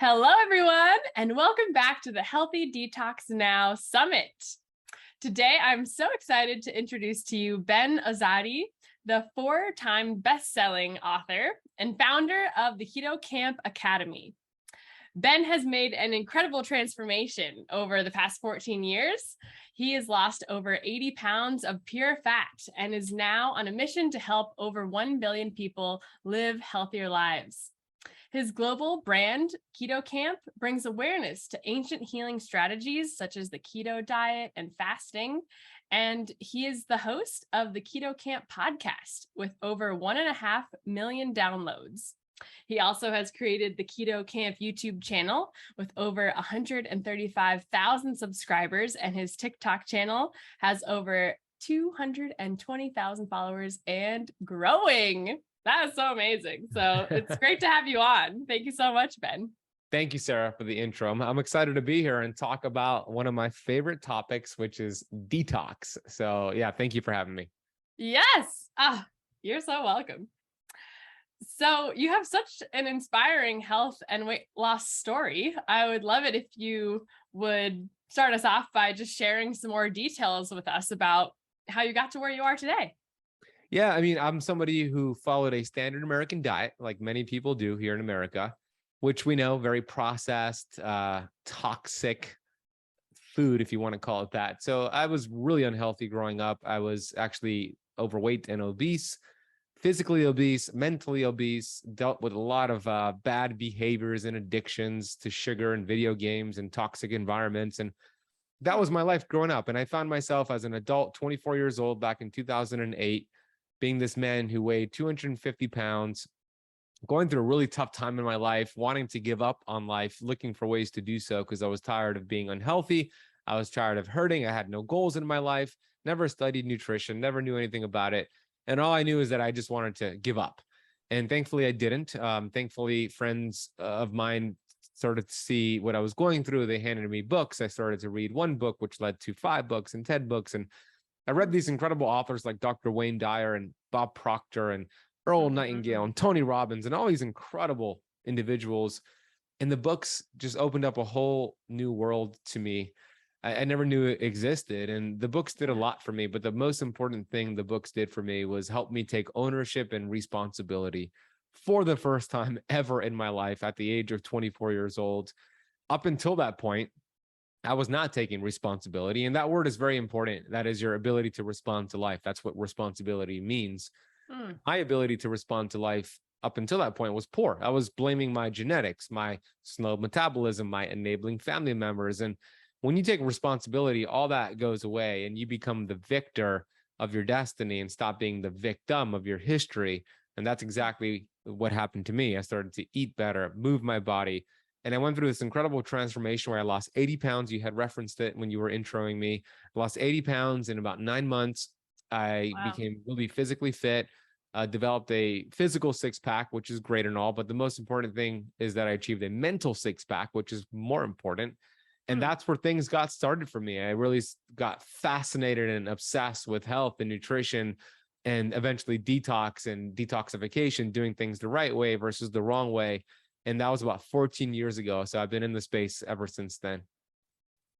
Hello, everyone, and welcome back to the Healthy Detox Now Summit. Today, I'm so excited to introduce to you Ben Azadi, the four-time best-selling author and founder of the Keto Camp Academy. Ben has made an incredible transformation over the past 14 years. He has lost over 80 pounds of pure fat and is now on a mission to help over 1 billion people live healthier lives. His global brand, Keto Camp, brings awareness to ancient healing strategies such as the keto diet and fasting. And he is the host of the Keto Camp podcast with over 1.5 million downloads. He also has created the Keto Camp YouTube channel with over 135,000 subscribers, and his TikTok channel has over 220,000 followers and growing. That is so amazing. So it's great to have you on. Thank you so much, Ben. Thank you, Sarah, for the intro. I'm excited to be here and talk about one of my favorite topics, which is detox. So yeah, thank you for having me. Yes. You're so welcome. So you have such an inspiring health and weight loss story. I would love it if you would start us off by just sharing some more details with us about how you got to where you are today. Yeah, I mean, I'm somebody who followed a standard American diet, like many people do here in America, which we know very processed, toxic food, if you want to call it that. So I was really unhealthy growing up. I was actually overweight and obese, physically obese, mentally obese, dealt with a lot of bad behaviors and addictions to sugar and video games and toxic environments. And that was my life growing up. And I found myself as an adult, 24 years old, back in 2008, being this man who weighed 250 pounds, going through a really tough time in my life, wanting to give up on life, looking for ways to do so because I was tired of being unhealthy. I was tired of hurting. I had no goals in my life, never studied nutrition, never knew anything about it. And all I knew is that I just wanted to give up. And thankfully, I didn't. Thankfully, friends of mine started to see what I was going through. They handed me books. I started to read one book, which led to 5 books and 10 books. And I read these incredible authors like Dr. Wayne Dyer and Bob Proctor and Earl Nightingale and Tony Robbins and all these incredible individuals. And the books just opened up a whole new world to me. I never knew it existed. And the books did a lot for me. But the most important thing the books did for me was help me take ownership and responsibility for the first time ever in my life at the age of 24 years old. Up until that point, I was not taking responsibility. And that word is very important. That is your ability to respond to life. That's what responsibility means. My ability to respond to life up until that point was poor. I was blaming my genetics, my slow metabolism, my enabling family members. And when you take responsibility, all that goes away and you become the victor of your destiny and stop being the victim of your history. And that's exactly what happened to me. I started to eat better, move my body. And I went through this incredible transformation where I lost 80 pounds. You had referenced it when you were introing me. I lost 80 pounds in about 9 months. I became really physically fit, developed a physical six-pack, which is great and all. But the most important thing is that I achieved a mental six-pack, which is more important. And that's where things got started for me. I really got fascinated and obsessed with health and nutrition and eventually detox and detoxification, doing things the right way versus the wrong way. And that was about 14 years ago. So I've been in the space ever since then.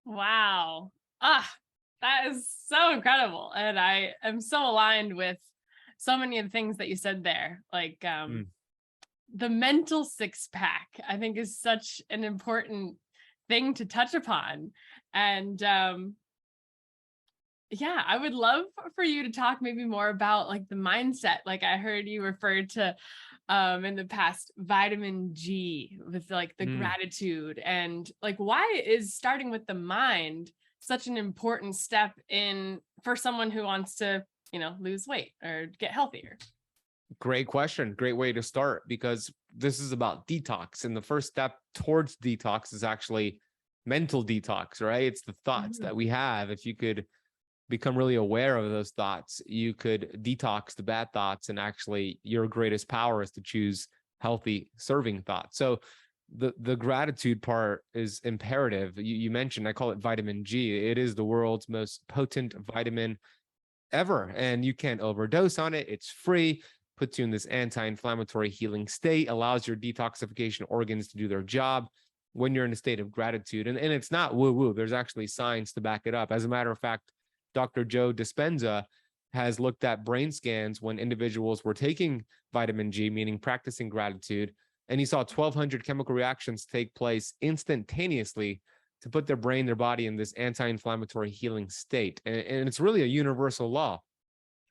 Wow. That is so incredible. And I am so aligned with so many of the things that you said there. Like the mental six-pack, I think, is such an important thing to touch upon. And yeah, I would love for you to talk maybe more about like the mindset. Like I heard you referred to in the past vitamin G with like the gratitude, and like why is starting with the mind such an important step in for someone who wants to, lose weight or get healthier? Great question. Great way to start, because this is about detox. And the first step towards detox is actually mental detox, right? It's the thoughts that we have. If you could become really aware of those thoughts, you could detox the bad thoughts. And actually your greatest power is to choose healthy, serving thoughts. So the gratitude part is imperative. You mentioned, I call it vitamin G. It is the world's most potent vitamin ever. And you can't overdose on it. It's free, puts you in this anti-inflammatory healing state, allows your detoxification organs to do their job. when you're in a state of gratitude. And it's not woo-woo. There's actually science to back it up. As a matter of fact, Dr. Joe Dispenza has looked at brain scans when individuals were taking vitamin G, meaning practicing gratitude, and he saw 1,200 chemical reactions take place instantaneously to put their brain, their body in this anti-inflammatory healing state. And it's really a universal law.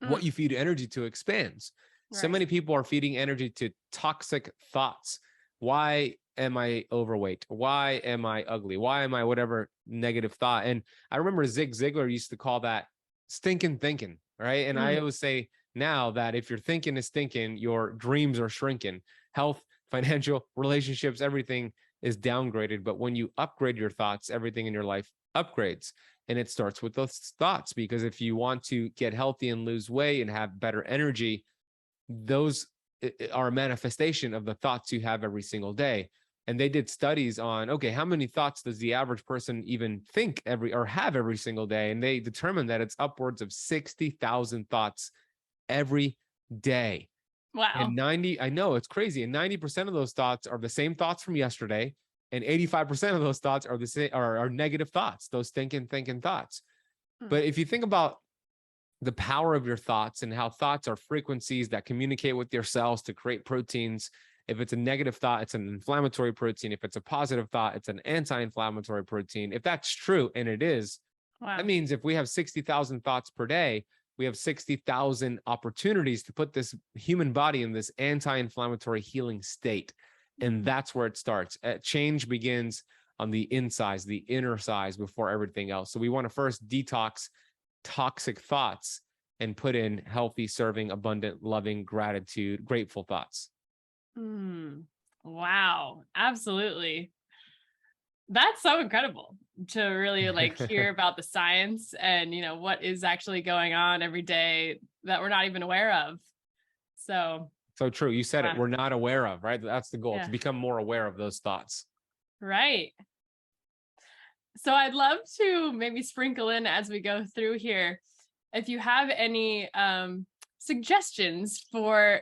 What you feed energy to expands. So Right. many people are feeding energy to toxic thoughts. Why am I overweight? Why am I ugly? Why am I whatever negative thought? And I remember Zig Ziglar used to call that stinking thinking, right? And I always say now that if your thinking is stinking, your dreams are shrinking. Health, financial, relationships, everything is downgraded. But when you upgrade your thoughts, everything in your life upgrades. And it starts with those thoughts, because if you want to get healthy and lose weight and have better energy, those are a manifestation of the thoughts you have every single day. And they did studies on, okay, how many thoughts does the average person even think have every single day? And they determined that it's upwards of 60,000 thoughts every day. Wow. And I know it's crazy. And 90% of those thoughts are the same thoughts from yesterday. And 85% of those thoughts are the same, are negative thoughts, those thinking thoughts. But if you think about the power of your thoughts and how thoughts are frequencies that communicate with your cells to create proteins. If it's a negative thought, it's an inflammatory protein. If it's a positive thought, it's an anti-inflammatory protein. If that's true, and it is, that means if we have 60,000 thoughts per day, we have 60,000 opportunities to put this human body in this anti-inflammatory healing state. And that's where it starts. Change begins on the inside, the inner side, before everything else. So we want to first detox toxic thoughts and put in healthy, serving, abundant, loving, grateful thoughts. Wow, absolutely. That's so incredible to really like hear about the science and, you know, what is actually going on every day that we're not even aware of. So true. You said it. We're not aware of, right? That's the goal, to become more aware of those thoughts. Right. So I'd love to maybe sprinkle in as we go through here, if you have any suggestions for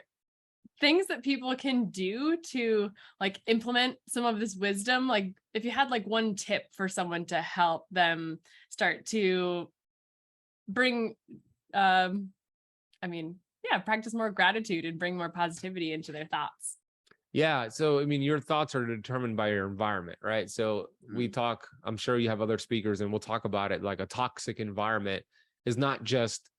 things that people can do to like implement some of this wisdom. Like if you had like one tip for someone to help them start to bring, practice more gratitude and bring more positivity into their thoughts. Yeah. So, I mean, your thoughts are determined by your environment, right? So we talk, I'm sure you have other speakers and we'll talk about it. Like a toxic environment is not just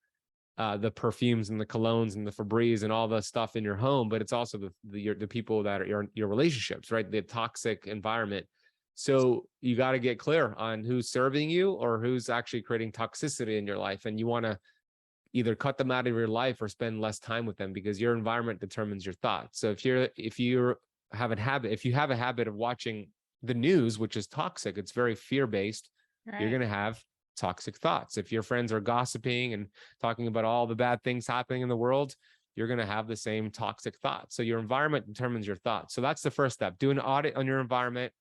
the perfumes and the colognes and the Febreze and all the stuff in your home, but it's also the people that are your relationships, right? The toxic environment. So you got to get clear on who's serving you or who's actually creating toxicity in your life. And you want to either cut them out of your life or spend less time with them, because your environment determines your thoughts. So if you have a habit of watching the news, which is toxic, it's very fear-based, you're going to have toxic thoughts. If your friends are gossiping and talking about all the bad things happening in the world, you're going to have the same toxic thoughts. So your environment determines your thoughts. So that's the first step. Do an audit on your environment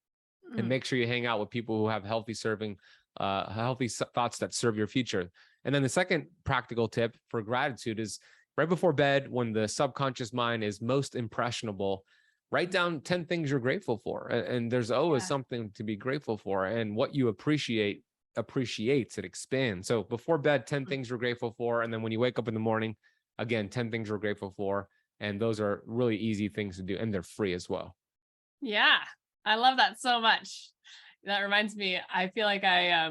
and make sure you hang out with people who have healthy thoughts that serve your future. And then the second practical tip for gratitude is right before bed, when the subconscious mind is most impressionable, write down 10 things you're grateful for. And there's always something to be grateful for. And what you appreciates, it expands. So before bed, 10 things you're grateful for. And then when you wake up in the morning, again, 10 things you're grateful for. And those are really easy things to do. And they're free as well. Yeah, I love that so much. That reminds me, I feel like I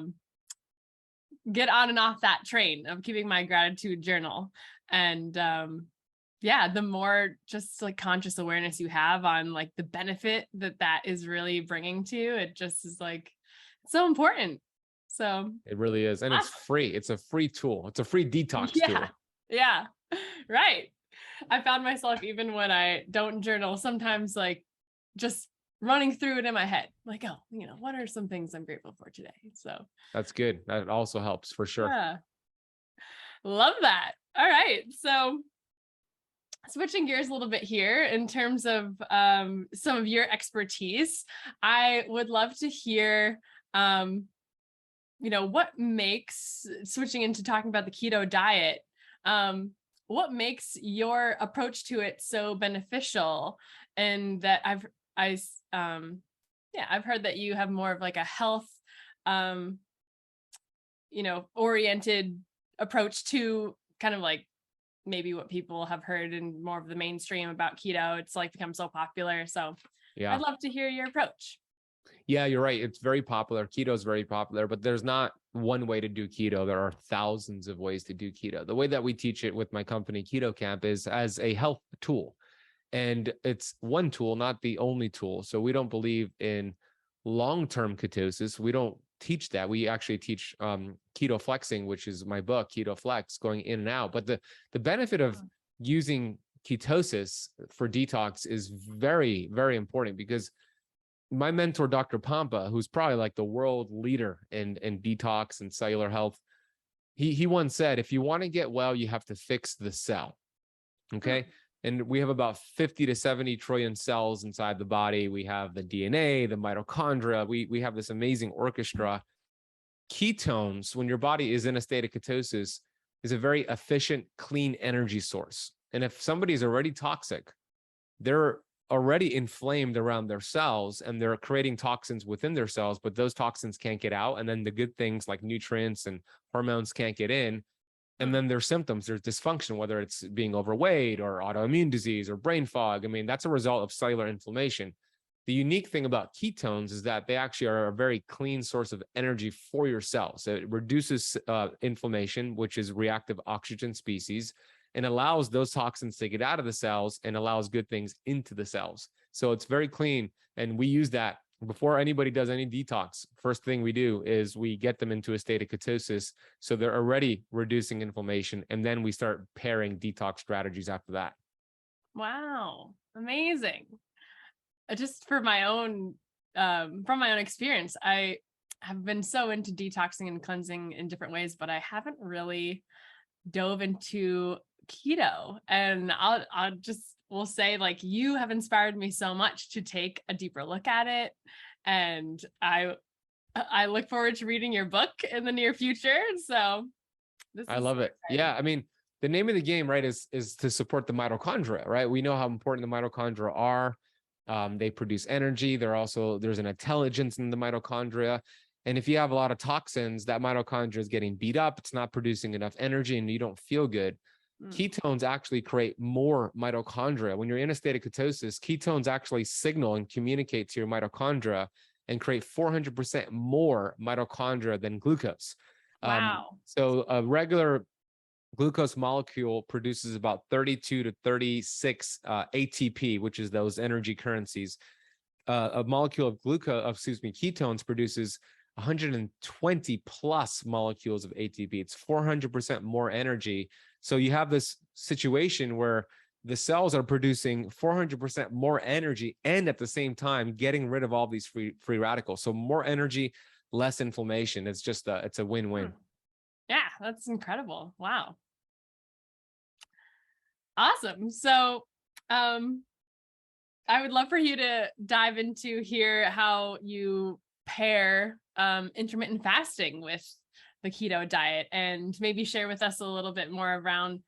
get on and off that train of keeping my gratitude journal. And the more just like conscious awareness you have on like the benefit that is really bringing to you, it just is like so important. So it really is. And it's free. It's a free tool. It's a free detox tool. Yeah. Right. I found myself, even when I don't journal, sometimes like just running through it in my head, like, oh, what are some things I'm grateful for today? So that's good. That also helps for sure. Yeah. Love that. All right. So switching gears a little bit here in terms of some of your expertise, I would love to hear, what makes, switching into talking about the keto diet, what makes your approach to it so beneficial? And that Yeah, I've heard that you have more of like a health, um, oriented approach to kind of like maybe what people have heard in more of the mainstream about keto. It's like become so popular. So Yeah. I'd love to hear your approach. Yeah, you're right. It's very popular. Keto is very popular, but there's not one way to do keto. There are thousands of ways to do keto. The way that we teach it with my company, Keto Camp, is as a health tool. And it's one tool, not the only tool. So we don't believe in long-term ketosis. We don't teach that. We actually teach keto flexing, which is my book, Keto Flex, going in and out. But the benefit of using ketosis for detox is very, very important, because my mentor, Dr. Pampa, who's probably like the world leader in detox and cellular health, he once said, if you want to get well, you have to fix the cell. Okay. And we have about 50 to 70 trillion cells inside the body. We have the DNA, the mitochondria. We have this amazing orchestra. Ketones, when your body is in a state of ketosis, is a very efficient, clean energy source. And if somebody is already toxic, they're already inflamed around their cells and they're creating toxins within their cells, but those toxins can't get out. And then the good things like nutrients and hormones can't get in. And then there's symptoms, there's dysfunction, whether it's being overweight or autoimmune disease or brain fog. I mean, that's a result of cellular inflammation. The unique thing about ketones is that they actually are a very clean source of energy for your cells. So it reduces inflammation, which is reactive oxygen species, and allows those toxins to get out of the cells and allows good things into the cells. So it's very clean. And we use that before anybody does any detox. First thing we do is we get them into a state of ketosis. So they're already reducing inflammation. And then we start pairing detox strategies after that. Wow. Amazing. Just for my own, from my own experience, I have been so into detoxing and cleansing in different ways, but I haven't really dove into keto. And we'll say, like, you have inspired me so much to take a deeper look at it. And I look forward to reading your book in the near future. So I love it. Exciting. Yeah. I mean, the name of the game, right, is to support the mitochondria, right? We know how important the mitochondria are. They produce energy. There's an intelligence in the mitochondria. And if you have a lot of toxins, that mitochondria is getting beat up. It's not producing enough energy and you don't feel good. Ketones actually create more mitochondria. When you're in a state of ketosis, ketones actually signal and communicate to your mitochondria and create 400% more mitochondria than glucose. Wow. So a regular glucose molecule produces about 32 to 36 ATP, which is those energy currencies. A molecule of ketones produces 120 plus molecules of ATP. It's 400% more energy. So you have this situation where the cells are producing 400% more energy and at the same time getting rid of all these free radicals. So more energy, less inflammation. It's just it's a win-win. Yeah, that's incredible. Wow. Awesome. So I would love for you to dive into here how you pair intermittent fasting with the keto diet, and maybe share with us a little bit more around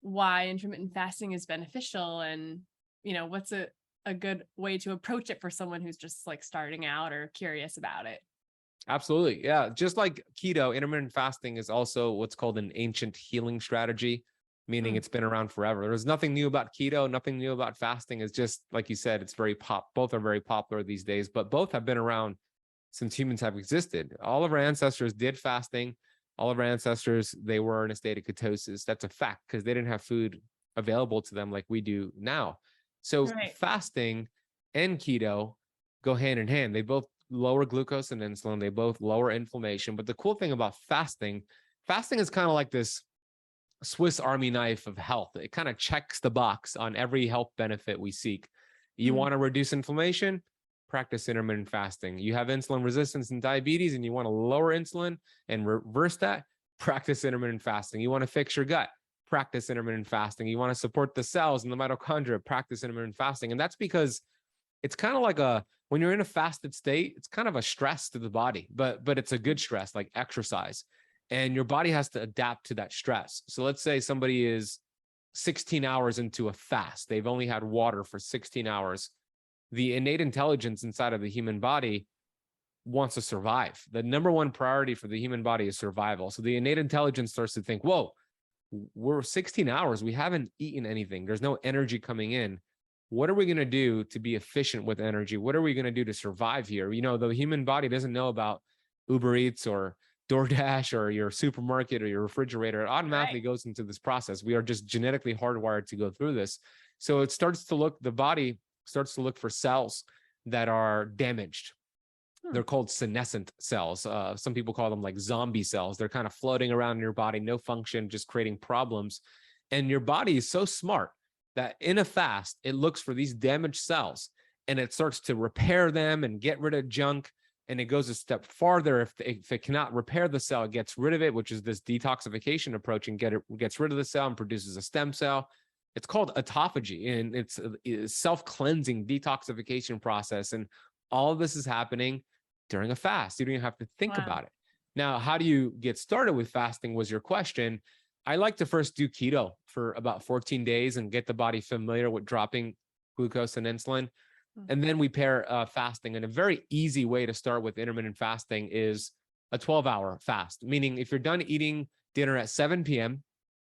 why intermittent fasting is beneficial, and what's a good way to approach it for someone who's just like starting out or curious about it. Absolutely. Yeah. Just like keto, intermittent fasting is also what's called an ancient healing strategy, meaning it's been around forever. There's nothing new about keto, nothing new about fasting. It's just, like you said, it's both are very popular these days, but both have been around since humans have existed. All of our ancestors did fasting. All of our ancestors, they were in a state of ketosis. That's a fact, because they didn't have food available to them like we do now. So fasting and keto go hand in hand. They both lower glucose and insulin. They both lower inflammation. But the cool thing about fasting is kind of like this Swiss Army knife of health. It kind of checks the box on every health benefit we seek. You want to reduce inflammation? Practice intermittent fasting. You have insulin resistance and diabetes and you want to lower insulin and reverse that? Practice intermittent fasting. You want to fix your gut? Practice intermittent fasting. You want to support the cells and the mitochondria? Practice intermittent fasting. And that's because it's kind of like when you're in a fasted state, it's kind of a stress to the body, but it's a good stress, like exercise. And your body has to adapt to that stress. So let's say somebody is 16 hours into a fast. They've only had water for 16 hours. the innate intelligence inside of the human body wants to survive. The number one priority for the human body is survival. So the innate intelligence starts to think, whoa, we're 16 hours. We haven't eaten anything. There's no energy coming in. What are we going to do to be efficient with energy? What are we going to do to survive here? You know, the human body doesn't know about Uber Eats or DoorDash or your supermarket or your refrigerator. It automatically goes into this process. We are just genetically hardwired to go through this. So it starts to look, the body starts to look for cells that are damaged. They're called senescent cells. Some people call them like zombie cells. They're kind of floating around in your body, no function, just creating problems. And your body is so smart that in a fast, it looks for these damaged cells and it starts to repair them and get rid of junk. And it goes a step farther. If it cannot repair the cell, it gets rid of it, which is this detoxification approach, and gets rid of the cell and produces a stem cell. It's called autophagy, and it's a self-cleansing detoxification process. And all of this is happening during a fast. You don't even have to think about it. Now, how do you get started with fasting was your question. I like to first do keto for about 14 days and get the body familiar with dropping glucose and insulin. And then we pair fasting. And a very easy way to start with intermittent fasting is a 12-hour fast, meaning if you're done eating dinner at 7 p.m.,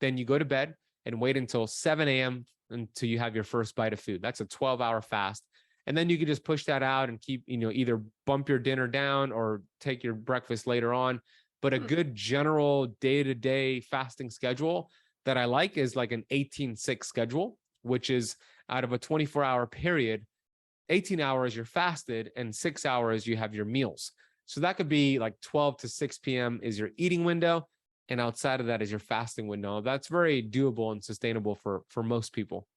then you go to bed and wait until 7 a.m. until you have your first bite of food. That's a 12-hour fast. And then you can just push that out and keep, either bump your dinner down or take your breakfast later on. But a good general day-to-day fasting schedule that I like is like an 18-6 schedule, which is out of a 24-hour period, 18 hours you're fasted and 6 hours you have your meals. So that could be like 12 to 6 p.m. is your eating window. And outside of that is your fasting window. That's very doable and sustainable for most people.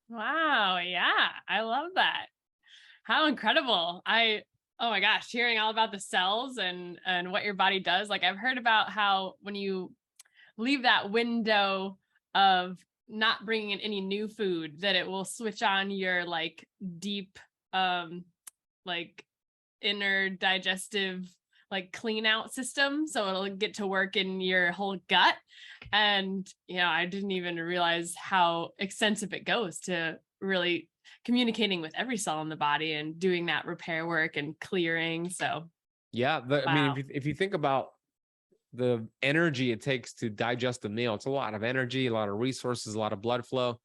Wow. Yeah. I love that. How incredible. Oh my gosh, hearing all about the cells and what your body does. Like I've heard about how when you leave that window of not bringing in any new food, that it will switch on your like deep, like inner digestive, like clean out system. So it'll get to work in your whole gut. And, I didn't even realize how extensive it goes to really communicating with every cell in the body and doing that repair work and clearing. So, yeah, I mean, if you think about the energy it takes to digest a meal, it's a lot of energy, a lot of resources, a lot of blood flow.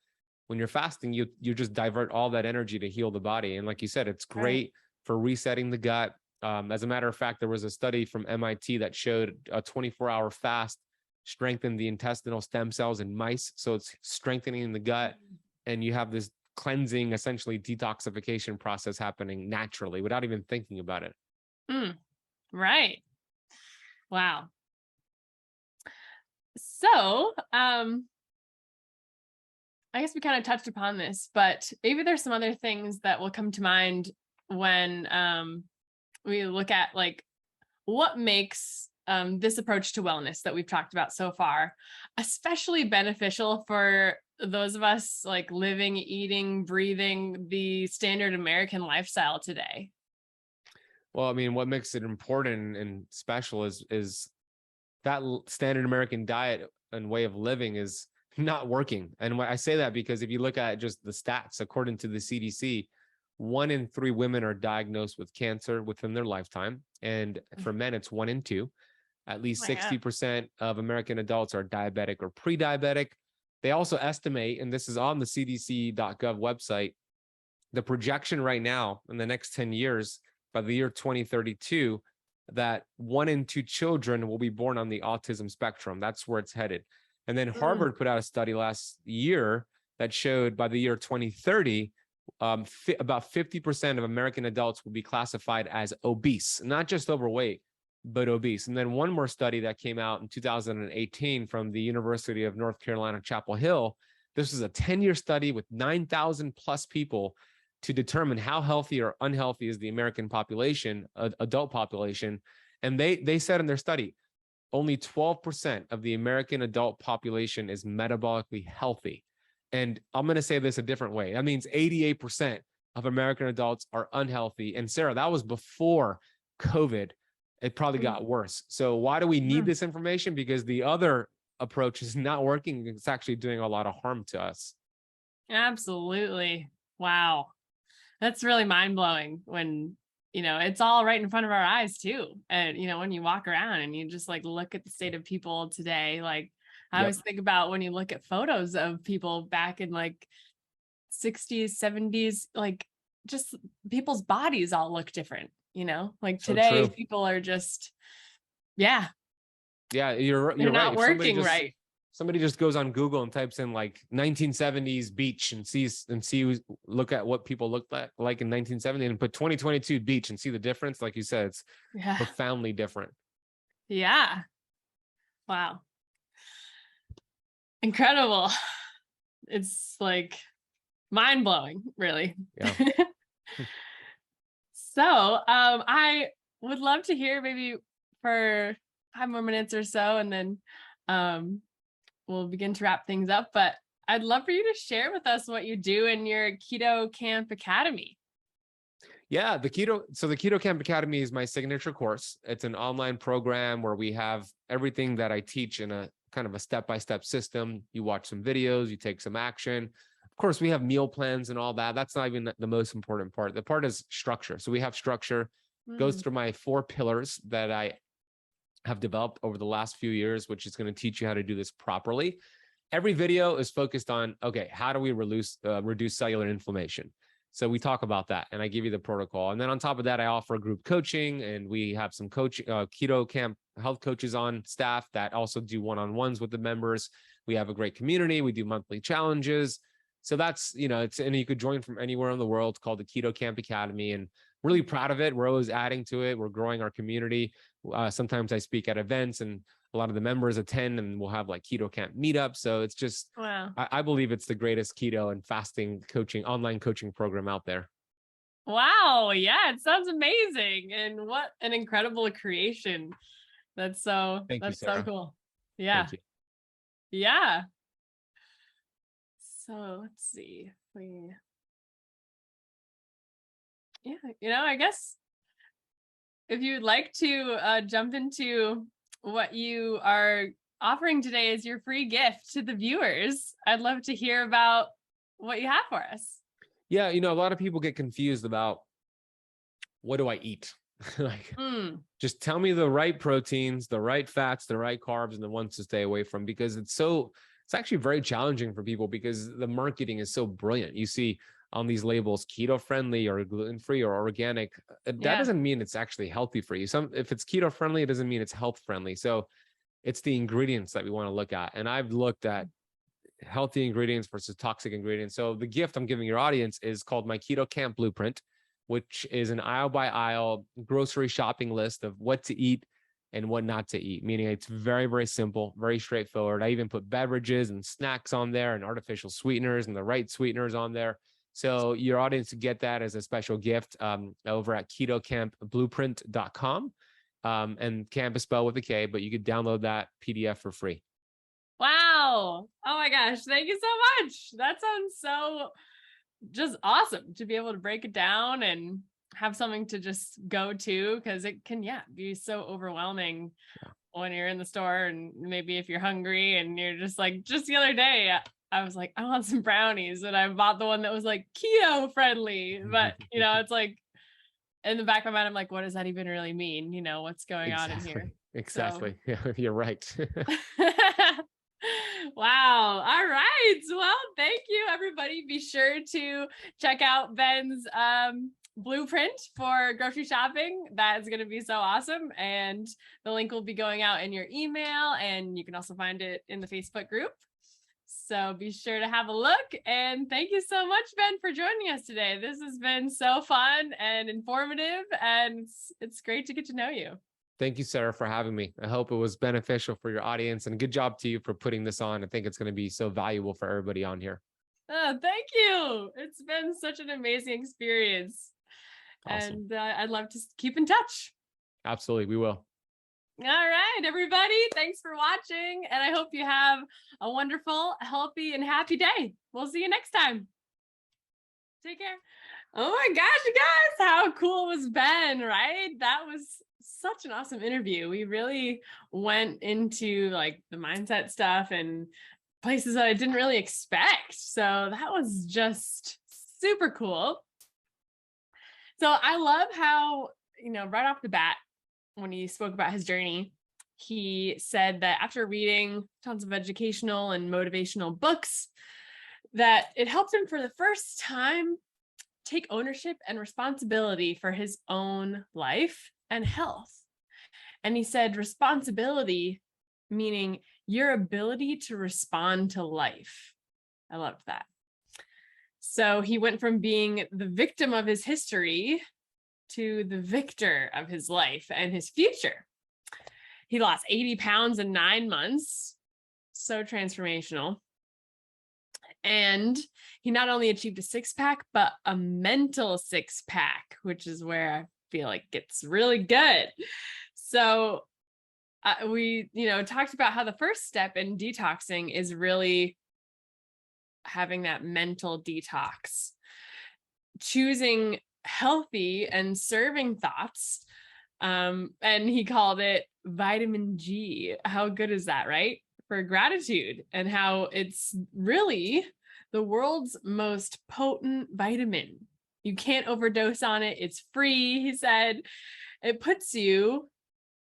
When you're fasting, you just divert all that energy to heal the body. And like you said, it's great for resetting the gut. As a matter of fact, there was a study from MIT that showed a 24-hour fast strengthened the intestinal stem cells in mice. So it's strengthening the gut, and you have this cleansing, essentially detoxification process happening naturally without even thinking about it. Right. Wow. So, I guess we kind of touched upon this, but maybe there's some other things that will come to mind when we look at like what makes this approach to wellness that we've talked about so far especially beneficial for those of us like living, eating, breathing the standard American lifestyle today. Well, I mean, what makes it important and special is that standard American diet and way of living is not working. And I say that because if you look at just the stats, according to the CDC, 1 in 3 women are diagnosed with cancer within their lifetime. And for men, it's 1 in 2. At least 60% of American adults are diabetic or pre-diabetic. They also estimate, and this is on the cdc.gov website, the projection right now in the next 10 years, by the year 2032, that 1 in 2 children will be born on the autism spectrum. That's where it's headed. And then Harvard put out a study last year that showed by the year 2030, about 50% of American adults will be classified as obese, not just overweight, but obese. And then one more study that came out in 2018 from the University of North Carolina, Chapel Hill. This is a 10-year study with 9,000 plus people to determine how healthy or unhealthy is the American population, adult population. And they said in their study, only 12% of the American adult population is metabolically healthy. And I'm going to say this a different way. That means 88% of American adults are unhealthy. And Sarah, that was before COVID. It probably got worse. So why do we need this information? Because the other approach is not working. It's actually doing a lot of harm to us. Absolutely. Wow. That's really mind blowing when, it's all right in front of our eyes too. And, when you walk around and you just like look at the state of people today, like I Yep. always think about when you look at photos of people back in like 60s, 70s, like just people's bodies all look different, like So today true. people are just, yeah, Yeah, you're they're right. not If somebody working just right. somebody just goes on Google and types in like 1970s beach and look at what people looked like in 1970 and put 2022 beach and see the difference, like you said, it's Yeah. profoundly different. Yeah. Wow. Incredible. It's like mind blowing, really. Yeah. So, I would love to hear maybe for 5 more minutes or so, and then um, we'll begin to wrap things up. But I'd love for you to share with us what you do in your Keto Camp Academy. Yeah, the Keto Camp Academy is my signature course. It's an online program where we have everything that I teach in a kind of a step-by-step system. You watch some videos, you take some action. Of course, we have meal plans and all that. That's not even the most important part. The part is structure. So we have structure, goes Mm, through my 4 pillars that I have developed over the last few years, which is going to teach you how to do this properly. Every video is focused on, okay, how do we reduce cellular inflammation? So we talk about that and I give you the protocol. And then on top of that, I offer group coaching and we have some Keto Camp health coaches on staff that also do one-on-ones with the members. We have a great community. We do monthly challenges. So that's, and you could join from anywhere in the world. It's called the Keto Camp Academy and really proud of it. We're always adding to it. We're growing our community. Sometimes I speak at events and a lot of the members attend and we'll have like keto camp meetups. So it's just, wow. I believe it's the greatest keto and fasting online coaching program out there. Wow. Yeah, it sounds amazing. And what an incredible creation. Thank you, That's so Sarah. cool. Yeah. Thank you. Yeah. So let's see. I guess if you'd like to jump into what you are offering today as your free gift to the viewers, I'd love to hear about what you have for us. Yeah. A lot of people get confused about what do I eat? Like, just tell me the right proteins, the right fats, the right carbs, and the ones to stay away from, because it's actually very challenging for people because the marketing is so brilliant. You see on these labels, keto friendly or gluten free or organic. That Yeah. doesn't mean it's actually healthy for you. If it's keto friendly, it doesn't mean it's health friendly. So it's the ingredients that we want to look at. And I've looked at healthy ingredients versus toxic ingredients. So the gift I'm giving your audience is called my Keto Camp Blueprint, which is an aisle by aisle grocery shopping list of what to eat and what not to eat, meaning it's very, very simple, very straightforward. I even put beverages and snacks on there and artificial sweeteners and the right sweeteners on there. So your audience can get that as a special gift over at ketocampblueprint.com. And camp is spelled with a K, but you could download that PDF for free. Wow. Oh my gosh. Thank you so much. That sounds so just awesome to be able to break it down and have something to just go to, because it can, be so overwhelming when you're in the store and maybe if you're hungry and you're just the other day, I was like, I want some brownies and I bought the one that was like keto friendly, but it's like in the back of my mind, I'm like, what does that even really mean? What's going on in here? Exactly. So. Yeah, you're right. Wow. All right. Well, thank you, everybody. Be sure to check out Ben's blueprint for grocery shopping. That is going to be so awesome. And the link will be going out in your email, and you can also find it in the Facebook group. So be sure to have a look. And thank you so much, Ben, for joining us today. This has been so fun and informative, and it's great to get to know you. Thank you, Sarah, for having me. I hope it was beneficial for your audience, and good job to you for putting this on. I think it's going to be so valuable for everybody on here. Oh, thank you. It's been such an amazing experience. Awesome. And I'd love to keep in touch. Absolutely. We will. All right, everybody. Thanks for watching. And I hope you have a wonderful, healthy, and happy day. We'll see you next time. Take care. Oh my gosh, you guys, how cool was Ben, right? That was such an awesome interview. We really went into like the mindset stuff and places that I didn't really expect. So that was just super cool. So I love how, right off the bat, when he spoke about his journey, he said that after reading tons of educational and motivational books, that it helped him for the first time take ownership and responsibility for his own life and health. And he said responsibility, meaning your ability to respond to life. I loved that. So he went from being the victim of his history to the victor of his life and his future. He lost 80 pounds in 9 months. So transformational. And he not only achieved a 6-pack, but a mental 6-pack, which is where I feel like it's really good. So we, talked about how the first step in detoxing is really having that mental detox, choosing healthy and serving thoughts. And he called it vitamin G. How good is that, right? For gratitude, and how it's really the world's most potent vitamin. You can't overdose on it. It's free, he said. It puts you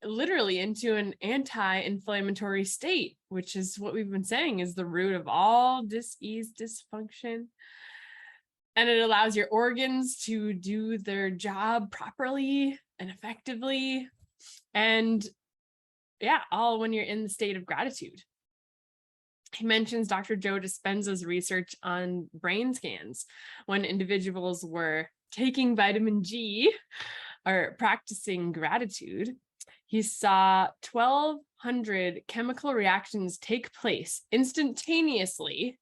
literally into an anti-inflammatory state, which is what we've been saying is the root of all dis-ease, dysfunction. And it allows your organs to do their job properly and effectively. And yeah, all when you're in the state of gratitude. He mentions Dr. Joe Dispenza's research on brain scans when individuals were taking vitamin G or practicing gratitude. He saw 1,200 chemical reactions take place instantaneously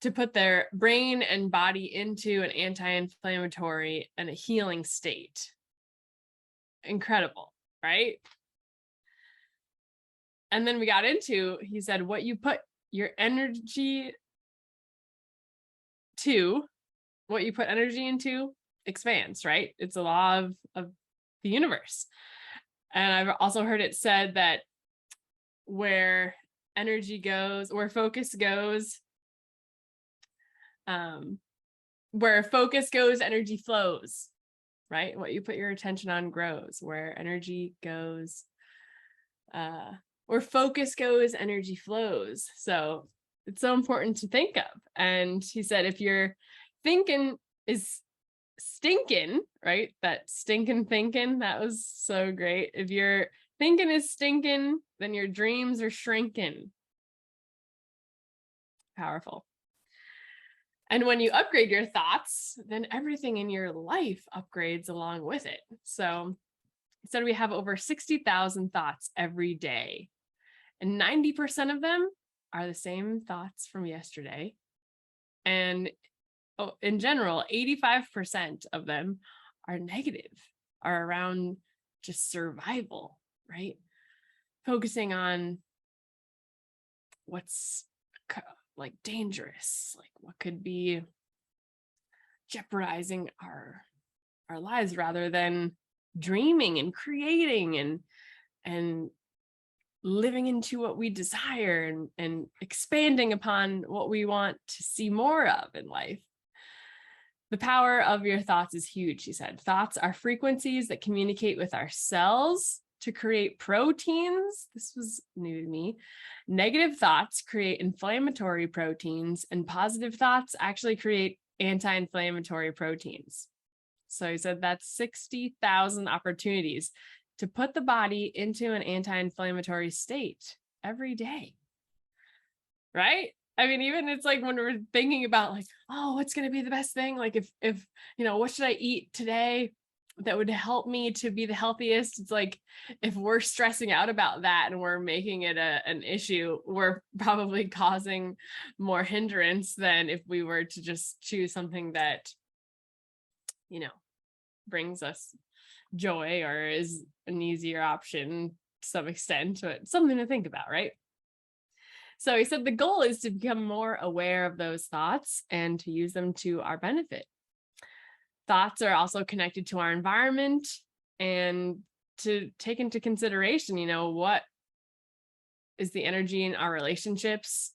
to put their brain and body into an anti-inflammatory and a healing state. Incredible, right? And then we got into, he said, what you put your energy to, what you put energy into expands, right? It's a law of the universe. And I've also heard it said that where energy goes, where focus goes, energy flows, right? What you put your attention on grows. Where energy goes, where focus goes, energy flows. So it's so important to think of. And he said, if your thinking is stinking, right? That stinking thinking, that was so great. If your thinking is stinking, then your dreams are shrinking. Powerful. And when you upgrade your thoughts, then everything in your life upgrades along with it. So he said we have over 60,000 thoughts every day. And 90% of them are the same thoughts from yesterday. And in general, 85% of them are negative, are around just survival, right? Focusing on what's like dangerous, like what could be jeopardizing our lives, rather than dreaming and creating and living into what we desire and expanding upon what we want to see more of in life. The power of your thoughts is huge, he said. Thoughts are frequencies that communicate with our cells to create proteins. This was new to me. Negative thoughts create inflammatory proteins, and positive thoughts actually create anti-inflammatory proteins. So he said that's 60,000 opportunities to put the body into an anti-inflammatory state every day, right? I mean, even it's like when we're thinking about like, oh, what's going to be the best thing? Like if, what should I eat today that would help me to be the healthiest? It's like, if we're stressing out about that and we're making it an issue, we're probably causing more hindrance than if we were to just choose something that, brings us joy or is an easier option to some extent, but something to think about, right? So he said the goal is to become more aware of those thoughts and to use them to our benefit. Thoughts are also connected to our environment, and to take into consideration, what is the energy in our relationships?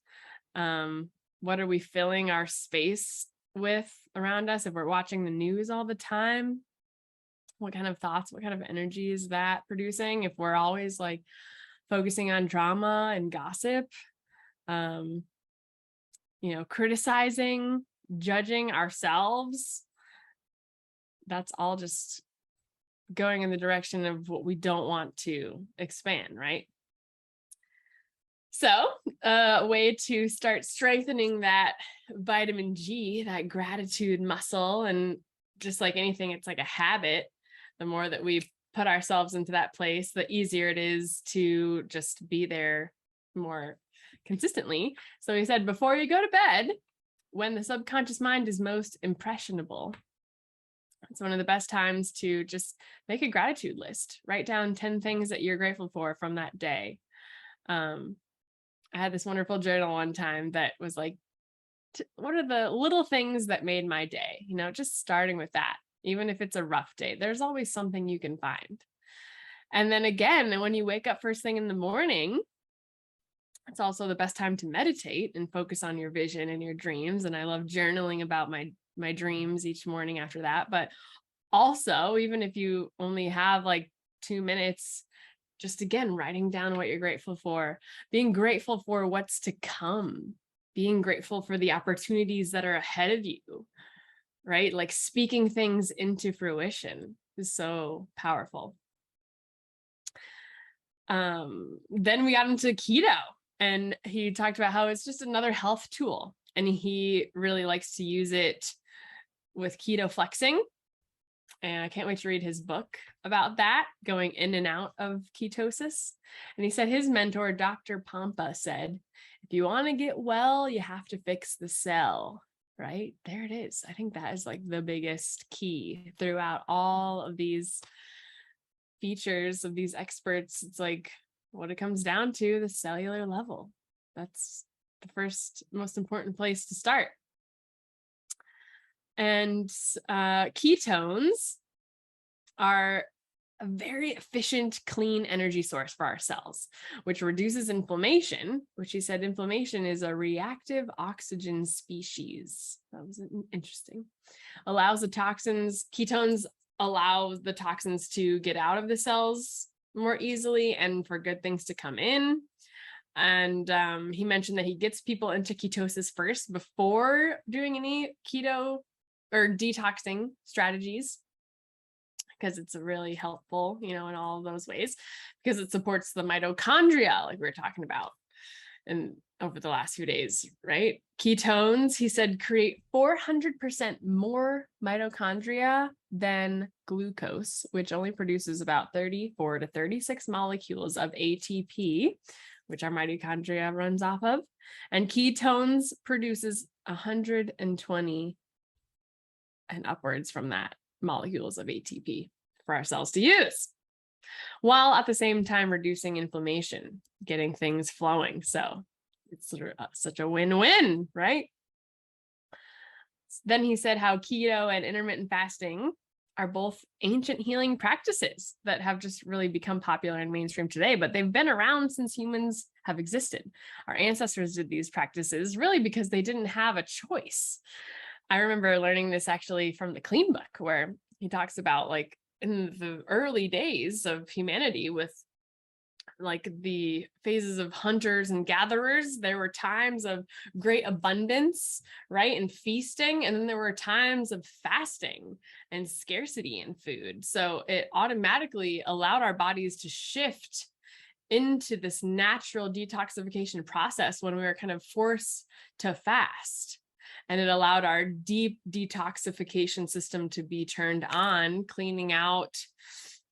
What are we filling our space with around us? If we're watching the news all the time, What kind of thoughts, what kind of energy is that producing? If we're always like focusing on drama and gossip, criticizing, judging ourselves, that's all just going in the direction of what we don't want to expand, right? So a way to start strengthening that vitamin G, that gratitude muscle, and just like anything, it's like a habit. The more that we put ourselves into that place, the easier it is to just be there more consistently. So he said, before you go to bed, when the subconscious mind is most impressionable, it's one of the best times to just make a gratitude list. Write down 10 things that you're grateful for from that day. I had this wonderful journal one time that was like, what are the little things that made my day? Just starting with that, even if it's a rough day, there's always something you can find. And then again, when you wake up first thing in the morning, it's also the best time to meditate and focus on your vision and your dreams. And I love journaling about my dreams each morning after that. But also, even if you only have like 2 minutes, just again, writing down what you're grateful for, being grateful for what's to come, being grateful for the opportunities that are ahead of you, right? Like speaking things into fruition is so powerful. Then we got into keto, and he talked about how it's just another health tool, and he really likes to use it with keto flexing. And I can't wait to read his book about that, going in and out of ketosis. And he said his mentor, Dr. Pompa, said, if you want to get well, you have to fix the cell, right? There it is. I think that is like the biggest key throughout all of these features of these experts. It's like what it comes down to, the cellular level. That's the first most important place to start. And ketones are a very efficient, clean energy source for our cells, which reduces inflammation, which he said inflammation is a reactive oxygen species. That was interesting. Ketones allow the toxins to get out of the cells more easily and for good things to come in. And he mentioned that he gets people into ketosis first before doing any keto or detoxing strategies, because it's really helpful, in all of those ways, because it supports the mitochondria, like we were talking about and over the last few days, right? Ketones, he said, create 400% more mitochondria than glucose, which only produces about 34 to 36 molecules of ATP, which our mitochondria runs off of. And ketones produces 120 and upwards from that molecules of ATP for our cells to use, while at the same time reducing inflammation, getting things flowing. So it's such a win-win, right? Then he said how keto and intermittent fasting are both ancient healing practices that have just really become popular and mainstream today, but they've been around since humans have existed. Our ancestors did these practices really because they didn't have a choice. I remember learning this actually from the Clean Book, where he talks about like in the early days of humanity with like the phases of hunters and gatherers, there were times of great abundance, right? And feasting. And then there were times of fasting and scarcity in food. So it automatically allowed our bodies to shift into this natural detoxification process when we were kind of forced to fast. And it allowed our deep detoxification system to be turned on, cleaning out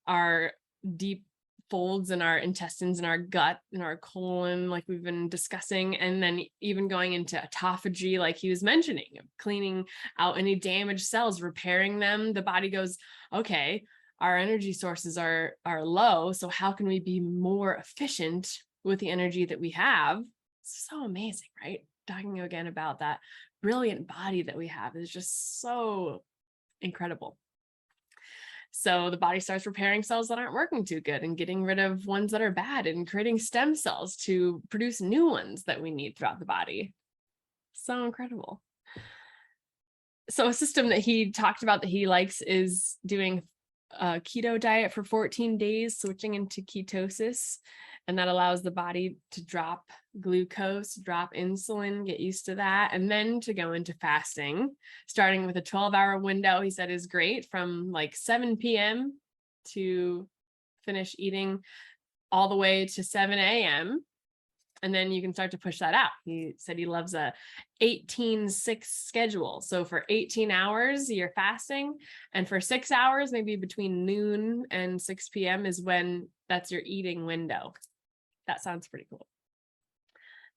our deep folds in our intestines and our gut and our colon, like we've been discussing, and then even going into autophagy, like he was mentioning, cleaning out any damaged cells, repairing them. The body goes, okay, our energy sources are low, so how can we be more efficient with the energy that we have? It's so amazing, right? Talking again about that brilliant body that we have is just so incredible. So the body starts repairing cells that aren't working too good and getting rid of ones that are bad and creating stem cells to produce new ones that we need throughout the body. So incredible. So a system that he talked about that he likes is doing a keto diet for 14 days, switching into ketosis. And that allows the body to drop glucose, drop insulin, get used to that, and then to go into fasting, starting with a 12-hour window, he said is great, from like 7 p.m. to finish eating all the way to 7 a.m. And then you can start to push that out. He said he loves a 18-6 schedule. So for 18 hours, you're fasting. And for 6 hours, maybe between noon and 6 p.m. is when that's your eating window. That sounds pretty cool.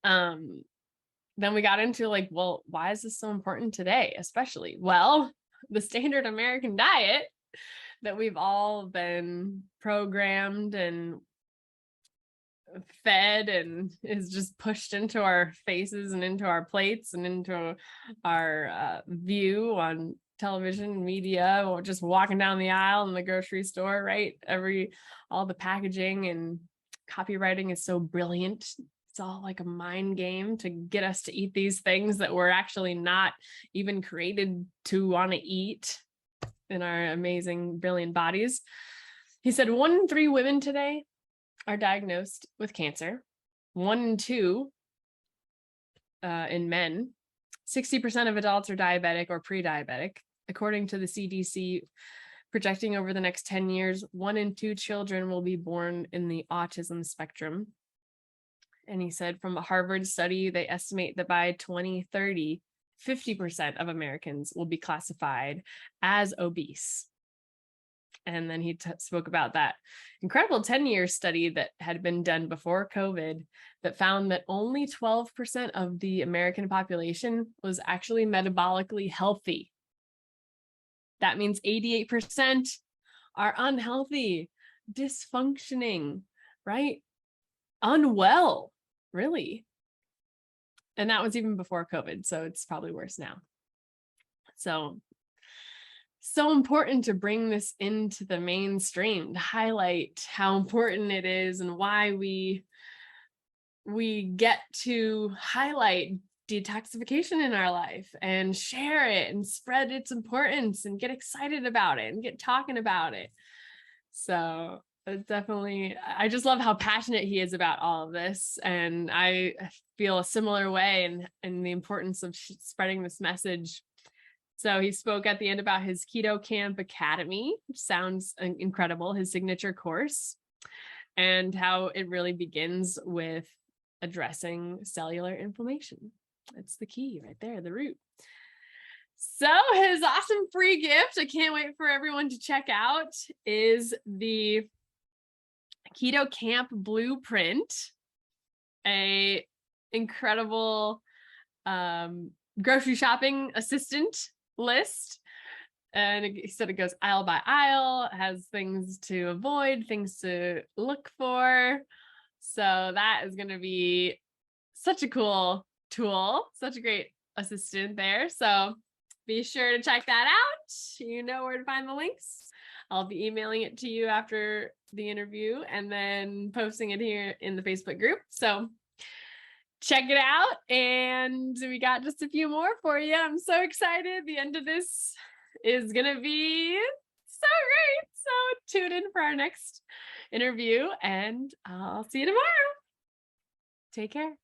Then we got into like, well, why is this so important today, especially? Well, the standard American diet that we've all been programmed and fed and is just pushed into our faces and into our plates and into our view on television, media, or just walking down the aisle in the grocery store, right? All the packaging and copywriting is so brilliant. It's all like a mind game to get us to eat these things that we're actually not even created to want to eat in our amazing, brilliant bodies. He said 1 in 3 women today are diagnosed with cancer. 1 in 2 in men. 60% of adults are diabetic or pre-diabetic. According to the CDC, projecting over the next 10 years, 1 in 2 children will be born in the autism spectrum. And he said from a Harvard study, they estimate that by 2030, 50% of Americans will be classified as obese. And then he spoke about that incredible 10-year study that had been done before COVID that found that only 12% of the American population was actually metabolically healthy. That means 88% are unhealthy, dysfunctioning, right? Unwell, really. And that was even before COVID, so it's probably worse now. So important to bring this into the mainstream, to highlight how important it is and why we get to highlight detoxification in our life and share it and spread its importance and get excited about it and get talking about it. So definitely, I just love how passionate he is about all of this. And I feel a similar way in the importance of spreading this message. So he spoke at the end about his Keto Camp Academy, which sounds incredible, his signature course, and how it really begins with addressing cellular inflammation. That's the key right there, the root. So his awesome free gift, I can't wait for everyone to check out, is the Keto Camp Blueprint, a incredible grocery shopping assistant list. And he said it goes aisle by aisle, has things to avoid, things to look for. So that is going to be such a cool tool, such a great assistant there. So be sure to check that out. You know where to find the links. I'll be emailing it to you after the interview and then posting it here in the Facebook group. So check it out. And we got just a few more for you. I'm so excited. The end of this is going to be so great. So tune in for our next interview and I'll see you tomorrow. Take care.